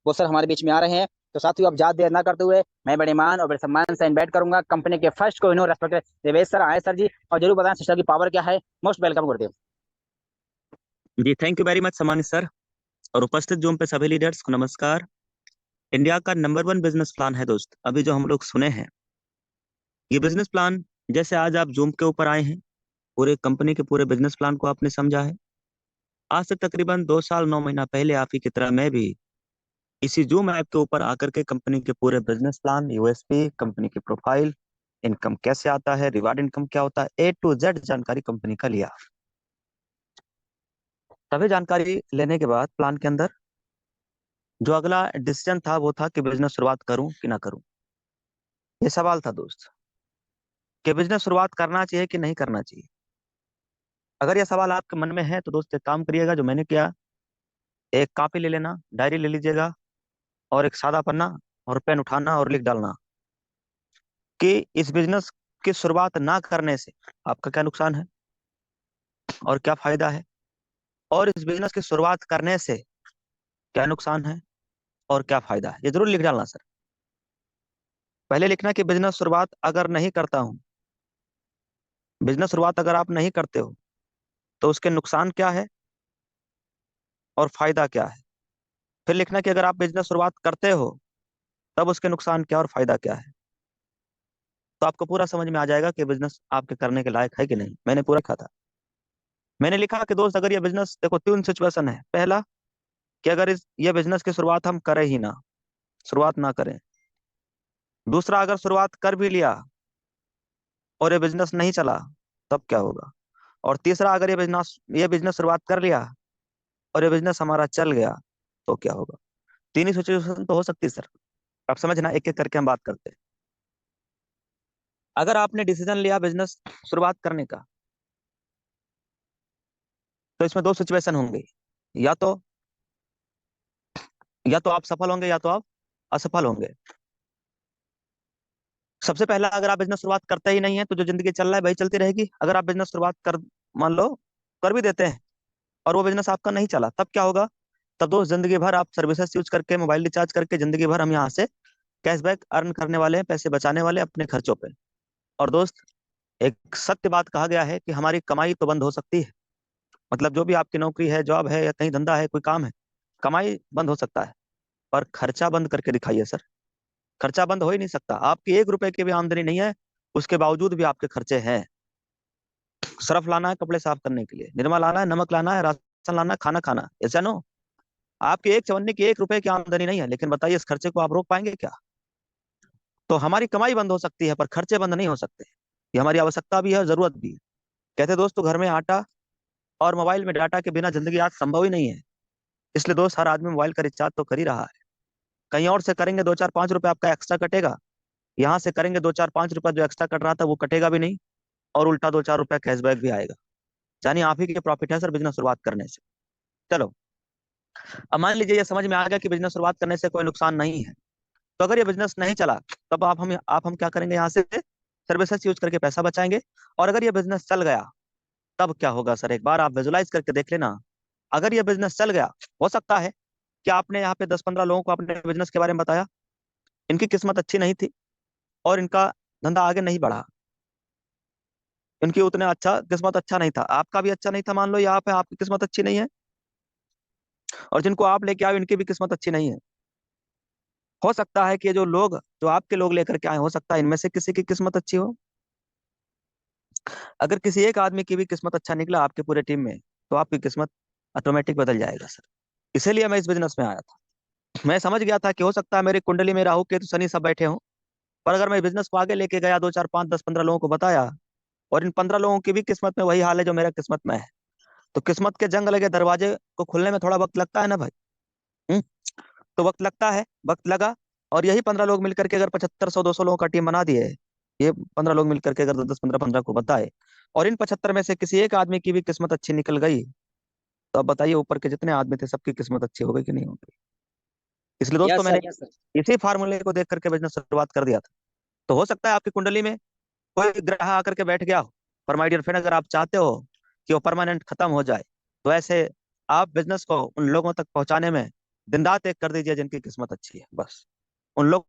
वो सर हमारे बीच में आ रहे हैं। तो साथियों, अब ज्यादा देर ना करते हुए मैं बड़े मान और बड़े सम्मान से इनवाइट करूंगा कंपनी के फर्स्ट को इन्हों रेस्पेक्टेड देवेश सर। आए सर जी, और जरूर बताएं सिस्टम की पावर क्या है। Most welcome Gurudev ji, thank you very much सम्मानित सर। और उपस्थित जूम पे सभी लीडर्स को नमस्कार। इंडिया का नंबर 1 बिजनेस प्लान है दोस्त, अभी जो हम लोग सुने हैं ये बिजनेस प्लान। जैसे आज आप जूम के ऊपर आए हैं, पूरे कंपनी के पूरे बिजनेस प्लान को आपने समझा है। आज से तकरीबन 2 साल 9 महीना पहले आप ही की तरह मैं भी इसी जूम ऐप के ऊपर आकर के कंपनी के पूरे बिजनेस प्लान, यूएसपी, कंपनी की प्रोफाइल, इनकम कैसे आता है, रिवार्ड इनकम क्या होता है, ए टू जेड जानकारी कंपनी का लिया। सभी जानकारी लेने के बाद प्लान के अंदर जो अगला डिसीजन था वो था कि बिजनेस शुरुआत करूं कि ना करूं। ये सवाल था दोस्त कि बिजनेस शुरुआत करना चाहिए कि नहीं करना चाहिए। अगर यह सवाल आपके मन में है तो दोस्त एक काम करिएगा जो मैंने किया। एक कॉपी ले लेना, डायरी ले लीजिएगा, और एक सादा पन्ना और पेन उठाना और लिख डालना कि इस बिजनेस की शुरुआत ना करने से आपका क्या नुकसान है और क्या फायदा है, और इस बिजनेस की शुरुआत करने से क्या नुकसान है और क्या फायदा है। ये जरूर लिख डालना सर। पहले लिखना कि बिजनेस शुरुआत अगर नहीं करता हूं, बिजनेस शुरुआत अगर आप नहीं करते हो तो उसके नुकसान क्या है और फायदा क्या है। फिर लिखना कि अगर आप बिजनेस शुरुआत करते हो तब उसके नुकसान क्या और फायदा क्या है। तो आपको पूरा समझ में आ जाएगा कि बिजनेस आपके करने के लायक है कि नहीं। मैंने पूरा लिखा था। मैंने लिखा कि दोस्त अगर ये बिजनेस, देखो 3 सिचुएशन है। पहला कि अगर ये बिजनेस की शुरुआत हम करें ही ना, शुरुआत ना करें। दूसरा, अगर शुरुआत कर भी लिया और ये बिजनेस नहीं चला तब क्या होगा। और तीसरा, अगर ये बिजनेस शुरुआत कर लिया और ये बिजनेस हमारा चल गया तो क्या होगा। तीन ही सिचुएशन तो हो सकती है सर। आप समझना, एक एक करके हम बात करते हैं। अगर आपने डिसीजन लिया बिजनेस शुरुआत करने का, तो इसमें 2 सिचुएशन होंगे। या तो या तो आप सफल होंगे या तो आप असफल होंगे। सबसे पहला, अगर आप बिजनेस शुरुआत करते ही नहीं है तो जो जिंदगी चल रहा है वही चलती रहेगी। अगर आप बिजनेस शुरुआत कर, मान लो कर भी देते हैं और वो बिजनेस आपका नहीं चला, तब क्या होगा। तब दोस्त जिंदगी भर आप सर्विसेज यूज करके, मोबाइल रिचार्ज करके, जिंदगी भर हम यहाँ से कैशबैक अर्न करने वाले हैं, पैसे बचाने वाले अपने खर्चों पे। और दोस्त, एक सत्य बात कहा गया है कि हमारी कमाई तो बंद हो सकती है। मतलब जो भी आपकी नौकरी है, जॉब है या कहीं धंधा है, कोई काम है, कमाई बंद हो सकता है, पर खर्चा बंद करके दिखाइए सर। खर्चा बंद हो ही नहीं सकता। आपकी 1 रुपए की भी आमदनी नहीं है, उसके बावजूद भी आपके खर्चे हैं। सर्फ लाना है कपड़े साफ करने के लिए, निरमा लाना है, नमक लाना है, राशन लाना है, खाना खाना है, ऐसा नो। आपके एक चवन्नी की 1 रुपए की आमदनी नहीं है, लेकिन बताइए इस खर्चे को आप रोक पाएंगे क्या। तो हमारी कमाई बंद हो सकती है पर खर्चे बंद नहीं हो सकते। ये हमारी आवश्यकता भी है, जरूरत भी है। कहते दोस्तों, घर में आटा और मोबाइल में डाटा के बिना जिंदगी आज संभव ही नहीं है। इसलिए दोस्त, हर आदमी मोबाइल का रिचार्ज तो कर ही रहा है। कहीं और से करेंगे 2 4 5 रुपए आपका एक्स्ट्रा कटेगा, यहाँ से करेंगे 2 4 5 रुपए जो एक्स्ट्रा कट रहा था वो कटेगा भी नहीं, और उल्टा 2 4 रुपए कैशबैक भी आएगा। यानी आप ही के प्रॉफिट है सर बिजनेस शुरुआत करने से। चलो, अब मान लीजिए ये समझ में आ गया कि बिजनेस शुरुआत करने से कोई नुकसान नहीं है। तो अगर ये बिजनेस नहीं चला तब आप हम क्या करेंगे, यहाँ से सर्विसेज यूज करके पैसा बचाएंगे। और अगर ये बिजनेस चल गया तब क्या होगा सर, एक बार आप विजुलाइज करके देख लेना। अगर ये बिजनेस चल गया, हो सकता है कि आपने यहाँ पे 10 15 लोगों को अपने बिजनेस के बारे में बताया, इनकी किस्मत अच्छी नहीं थी और इनका धंधा आगे नहीं बढ़ा, इनकी उतना अच्छा किस्मत अच्छा नहीं था, आपका भी अच्छा नहीं था। मान लो यहाँ पे आपकी किस्मत अच्छी नहीं है और जिनको आप लेके आए इनकी भी किस्मत अच्छी नहीं है। हो सकता है कि जो आपके लोग लेकर के आए, हो सकता है इनमें से किसी की किस्मत अच्छी हो। अगर किसी एक आदमी की भी किस्मत अच्छा निकला आपके पूरे टीम में, तो आपकी किस्मत ऑटोमेटिक बदल जाएगा सर। इसीलिए मैं इस बिजनेस में आया था। मैं समझ गया था कि हो सकता है मेरी कुंडली में राहु केतु शनि सब बैठे हों, पर अगर मैं बिजनेस को आगे लेके गया, 2 4 5 10 15 लोगों को बताया, और इन 15 लोगों की भी किस्मत में वही हाल है जो मेरा किस्मत में है, तो किस्मत के जंग लगे दरवाजे को खुलने में थोड़ा वक्त लगता है ना भाई। हम्म तो वक्त लगता है, वक्त लगा। और यही 15 लोग मिलकर के अगर 75 100 200 लोगों का टीम बना दिए, ये 15 लोग मिलकर के अगर 10 10 15 15 को बताए, और इन 75 में से किसी एक आदमी की भी किस्मत अच्छी निकल गई, तो अब बताइए ऊपर के जितने आदमी थे सबकी किस्मत अच्छी हो गई कि नहीं हो गई। इसलिए दोस्तों, यस मैंने सर, यस सर। इसी फार्मूले को देख करके बिजनेस शुरुआत कर दिया था। तो हो सकता है आपकी कुंडली में कोई ग्रह आकर के बैठ गया हो, पर माय डियर फ्रेंड, अगर आप चाहते हो कि वो परमानेंट खत्म हो जाए, तो ऐसे आप बिजनेस को उन लोगों तक पहुंचाने में दिन रात एक कर दीजिए जिनकी किस्मत अच्छी है, बस उन लोग